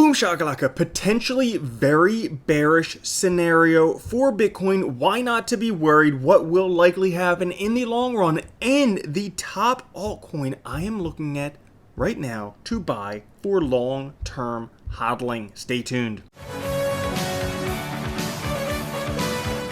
Boom shakalaka, potentially very bearish scenario for Bitcoin. Why not to be worried? What will likely happen in the long run? And the top altcoin I am looking at right now to buy for long-term hodling. Stay tuned.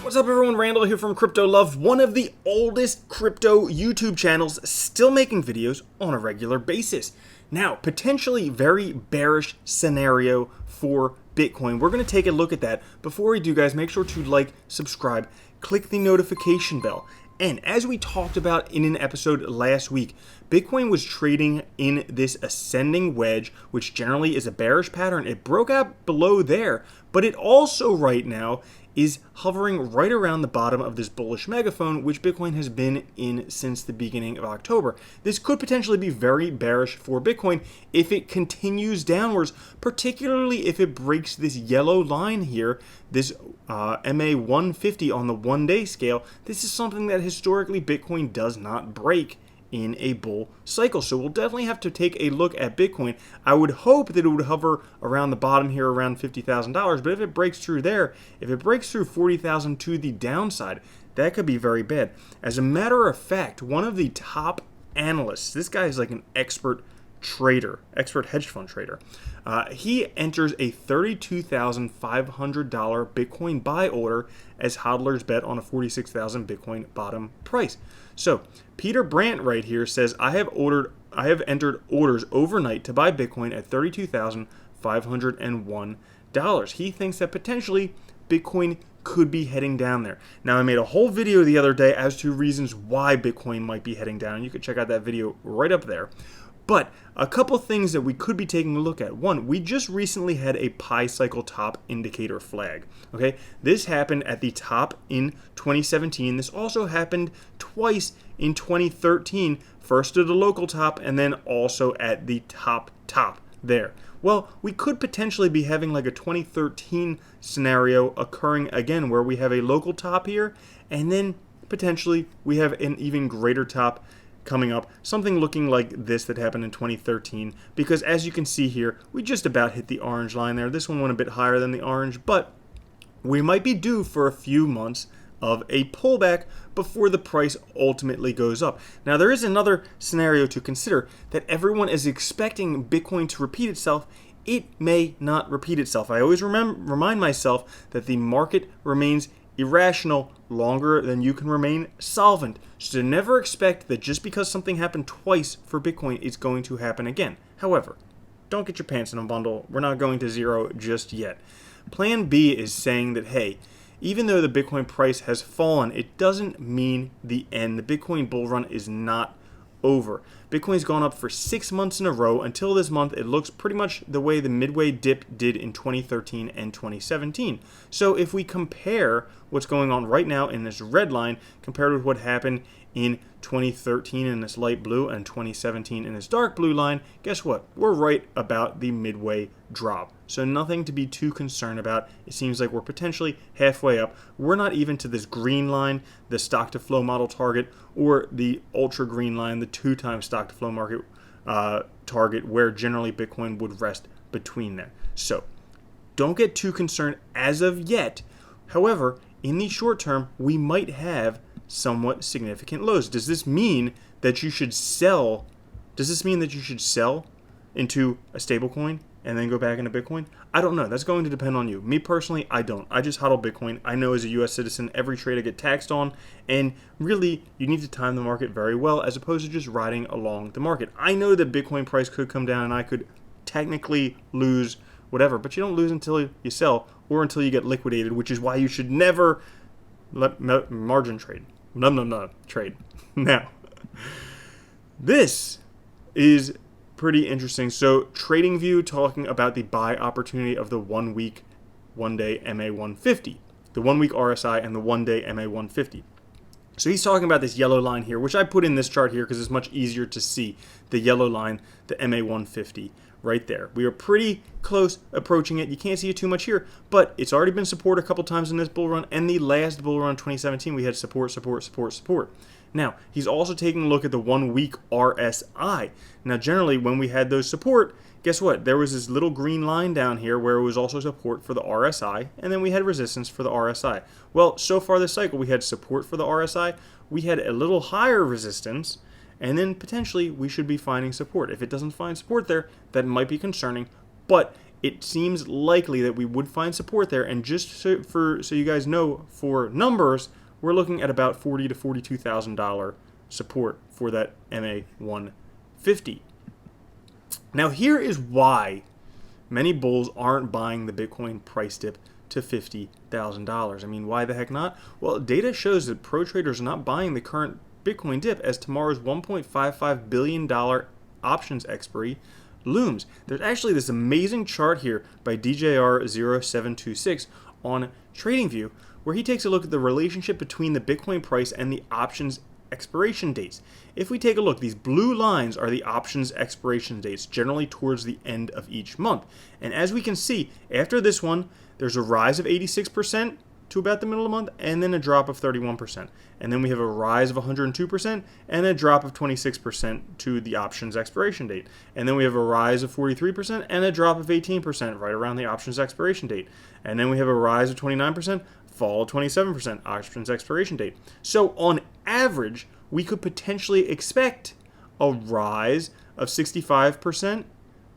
What's up everyone, Randall here from Crypto Love, one of the oldest crypto YouTube channels still making videos on a regular basis. Now, potentially very bearish scenario for Bitcoin. We're going to take a look at that. Before we do, guys, make sure to like, subscribe, click the notification bell. And as we talked about in an episode last week, Bitcoin was trading in this ascending wedge, which generally is a bearish pattern. It broke out below there, but it also right now is hovering right around the bottom of this bullish megaphone, which Bitcoin has been in since the beginning of October. This could potentially be very bearish for Bitcoin if it continues downwards, particularly if it breaks this yellow line here, this MA 150 on the one-day scale. This is something that historically Bitcoin does not break in a bull cycle. So we'll definitely have to take a look at Bitcoin. I would hope that it would hover around the bottom here around $50,000, but if it breaks through there, if it breaks through 40,000 to the downside, that could be very bad. As a matter of fact, one of the top analysts, this guy is like an expert trader, expert hedge fund trader. He enters a $32,500 Bitcoin buy order as hodlers bet on a 46,000 Bitcoin bottom price. So Peter Brandt right here says, I have entered orders overnight to buy Bitcoin at $32,501. He thinks that potentially Bitcoin could be heading down there. Now, I made a whole video the other day as to reasons why Bitcoin might be heading down. You can check out that video right up there. But a couple things that we could be taking a look at. One, we just recently had a pi cycle top indicator flag. Okay, this happened at the top in 2017. This also happened twice in 2013. First at the local top and then also at the top there. Well, we could potentially be having like a 2013 scenario occurring again where we have a local top here and then potentially we have an even greater top coming up, something looking like this that happened in 2013, because as you can see here, we just about hit the orange line there. This one went a bit higher than the orange, but we might be due for a few months of a pullback before the price ultimately goes up. Now, there is another scenario to consider that everyone is expecting Bitcoin to repeat itself. It may not repeat itself. I always remind myself that the market remains irrational longer than you can remain solvent. So never expect that just because something happened twice for Bitcoin, it's going to happen again. However, don't get your pants in a bundle. We're not going to zero just yet. Plan B is saying that, hey, even though the Bitcoin price has fallen, it doesn't mean the end. The Bitcoin bull run is not over. Bitcoin's gone up for 6 months in a row. Until this month, it looks pretty much the way the midway dip did in 2013 and 2017. So if we compare what's going on right now in this red line compared with what happened in 2013 in this light blue and 2017 in this dark blue line, guess what? We're right about the midway drop. So nothing to be too concerned about. It seems like we're potentially halfway up. We're not even to this green line, the stock to flow model target, or the ultra green line, the 2x stock to flow market target, where generally Bitcoin would rest between there. So don't get too concerned as of yet. However, in the short term, we might have somewhat significant lows. Does this mean that you should sell? Does this mean that you should sell into a stable coin and then go back into Bitcoin? I don't know. That's going to depend on you. Me personally, I don't. I just hodl Bitcoin. I know as a US citizen, every trade I get taxed on, and really, you need to time the market very well as opposed to just riding along the market. I know that Bitcoin price could come down and I could technically lose whatever, but you don't lose until you sell or until you get liquidated, which is why you should never let margin trade. Trade. Now, this is pretty interesting. So TradingView talking about the buy opportunity of the 1 week, 1 day MA 150, the 1 week RSI and the 1 day MA 150. So he's talking about this yellow line here, which I put in this chart here because it's much easier to see the yellow line, the MA 150 right there. We are pretty close approaching it. You can't see it too much here, but it's already been support a couple times in this bull run, and the last bull run 2017, we had support. Now, he's also taking a look at the 1 week RSI. Now, generally, when we had those support, guess what? There was this little green line down here where it was also support for the RSI, and then we had resistance for the RSI. Well, so far this cycle, we had support for the RSI, we had a little higher resistance, and then potentially we should be finding support. If it doesn't find support there, that might be concerning, but it seems likely that we would find support there. And just so you guys know, for numbers, we're looking at about $40,000 to $42,000 support for that MA 150. Now here is why many bulls aren't buying the Bitcoin price dip to $50,000. I mean, why the heck not? Well, data shows that pro traders are not buying the current Bitcoin dip as tomorrow's $1.55 billion options expiry looms. There's actually this amazing chart here by DJR0726 on TradingView where he takes a look at the relationship between the Bitcoin price and the options expiration dates. If we take a look, these blue lines are the options expiration dates, generally towards the end of each month. And as we can see, after this one, there's a rise of 86% to about the middle of the month, and then a drop of 31%. And then we have a rise of 102% and a drop of 26% to the options expiration date. And then we have a rise of 43% and a drop of 18% right around the options expiration date. And then we have a rise of 29%, fall of 27%, options expiration date. So on average, we could potentially expect a rise of 65%,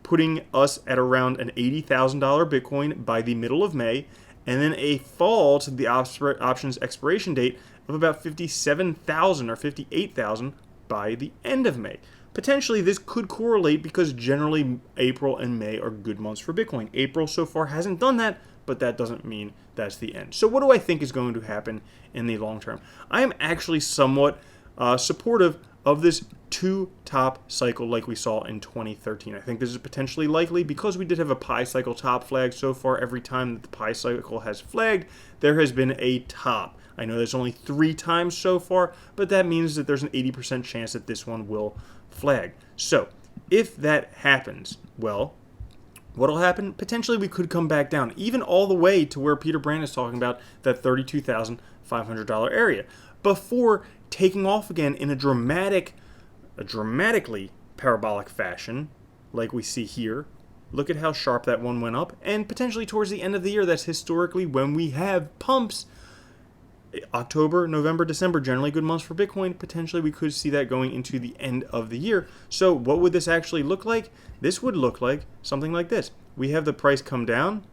putting us at around an $80,000 Bitcoin by the middle of May, and then a fall to the options expiration date of about 57,000 or 58,000 by the end of May. Potentially, this could correlate because generally April and May are good months for Bitcoin. April so far hasn't done that, but that doesn't mean that's the end. So what do I think is going to happen in the long term? I am actually somewhat supportive of this two-top cycle like we saw in 2013. I think this is potentially likely because we did have a pi cycle top flag so far. Every time that the pi cycle has flagged, there has been a top. I know there's only 3 times so far, but that means that there's an 80% chance that this one will flag. So if that happens, well, what'll happen? Potentially we could come back down, even all the way to where Peter Brand is talking about, that $32,500 area, before taking off again in a dramatically parabolic fashion, like we see here. Look at how sharp that one went up, and potentially towards the end of the year, that's historically when we have pumps. October, November, December, generally good months for Bitcoin. Potentially we could see that going into the end of the year. So what would this actually look like? This would look like something like this. We have the price come down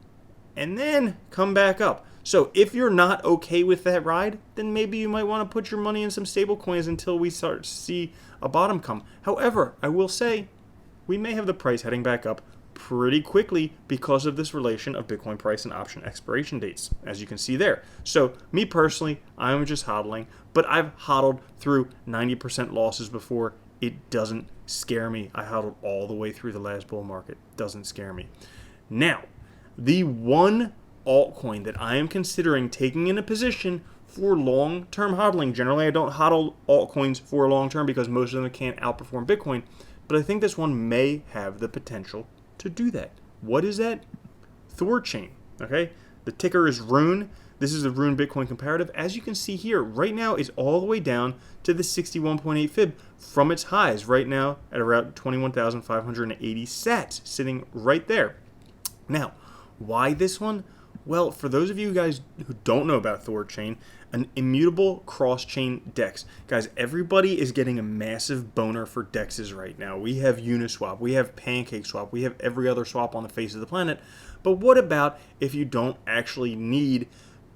and then come back up. So if you're not okay with that ride, then maybe you might want to put your money in some stable coins until we start to see a bottom come. However, I will say we may have the price heading back up pretty quickly because of this relation of Bitcoin price and option expiration dates, as you can see there. So me personally, I'm just hodling, but I've hodled through 90% losses before. It doesn't scare me. I hodled all the way through the last bull market. Doesn't scare me. Now, the one altcoin that I am considering taking in a position for long-term hodling. Generally, I don't hodl altcoins for long-term because most of them can't outperform Bitcoin, but I think this one may have the potential to do that. What is that? Thorchain. Okay, the ticker is Rune. This is the Rune Bitcoin comparative. As you can see here, right now it's all the way down to the 61.8 fib from its highs. Right now at around 21,580 sats, sitting right there. Now, why this one? Well, for those of you guys who don't know about Thorchain, an immutable cross-chain DEX. Guys, everybody is getting a massive boner for DEXs right now. We have Uniswap, we have PancakeSwap, we have every other swap on the face of the planet. But what about if you don't actually need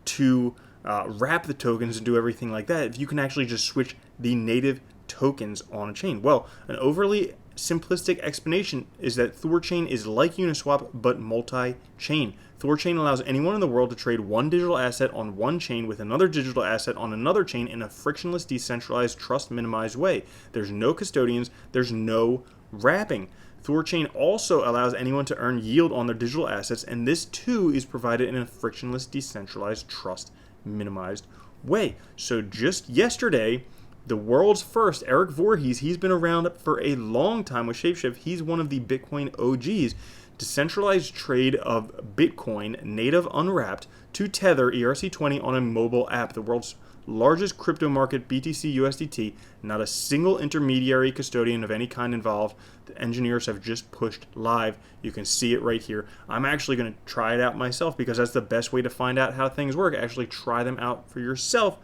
to wrap the tokens and do everything like that? If you can actually just switch the native tokens on a chain? Well, an overly simplistic explanation is that Thorchain is like Uniswap, but multi-chain. Thorchain allows anyone in the world to trade one digital asset on one chain with another digital asset on another chain in a frictionless, decentralized, trust-minimized way. There's no custodians, there's no wrapping. Thorchain also allows anyone to earn yield on their digital assets, and this too is provided in a frictionless, decentralized, trust-minimized way. So just yesterday, the world's first, Eric Voorhees, he's been around for a long time with Shapeshift. He's one of the Bitcoin OGs. Decentralized trade of Bitcoin native unwrapped to Tether ERC20 on a mobile app, the world's largest crypto market, BTC USDT, not a single intermediary custodian of any kind involved. The engineers have just pushed live. You can see it right here. I'm actually going to try it out myself because that's the best way to find out how things work. Actually try them out for yourself,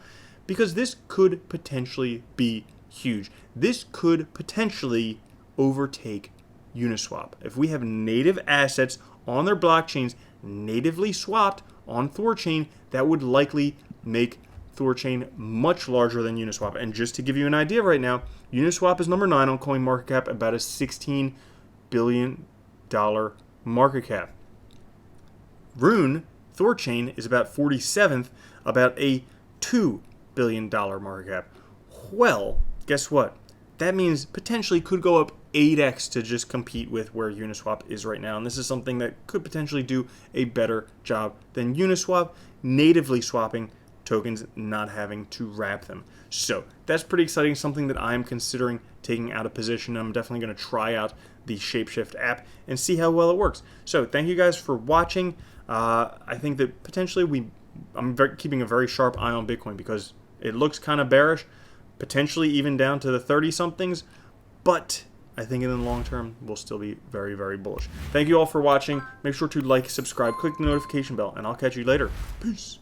because this could potentially be huge. This could potentially overtake Uniswap. If we have native assets on their blockchains natively swapped on Thorchain, that would likely make Thorchain much larger than Uniswap. And just to give you an idea right now, Uniswap is number 9 on CoinMarketCap, about a $16 billion market cap. Rune, Thorchain, is about 47th, about a $2 billion market cap. Well, guess what? That means potentially could go up 8x to just compete with where Uniswap is right now. And this is something that could potentially do a better job than Uniswap, natively swapping tokens, not having to wrap them. So that's pretty exciting, something that I'm considering taking out of position. I'm definitely going to try out the Shapeshift app and see how well it works. So thank you guys for watching. I think that potentially I'm keeping a very sharp eye on Bitcoin because it looks kind of bearish, potentially even down to the 30-somethings, but I think in the long term, we'll still be very, very bullish. Thank you all for watching. Make sure to like, subscribe, click the notification bell, and I'll catch you later. Peace.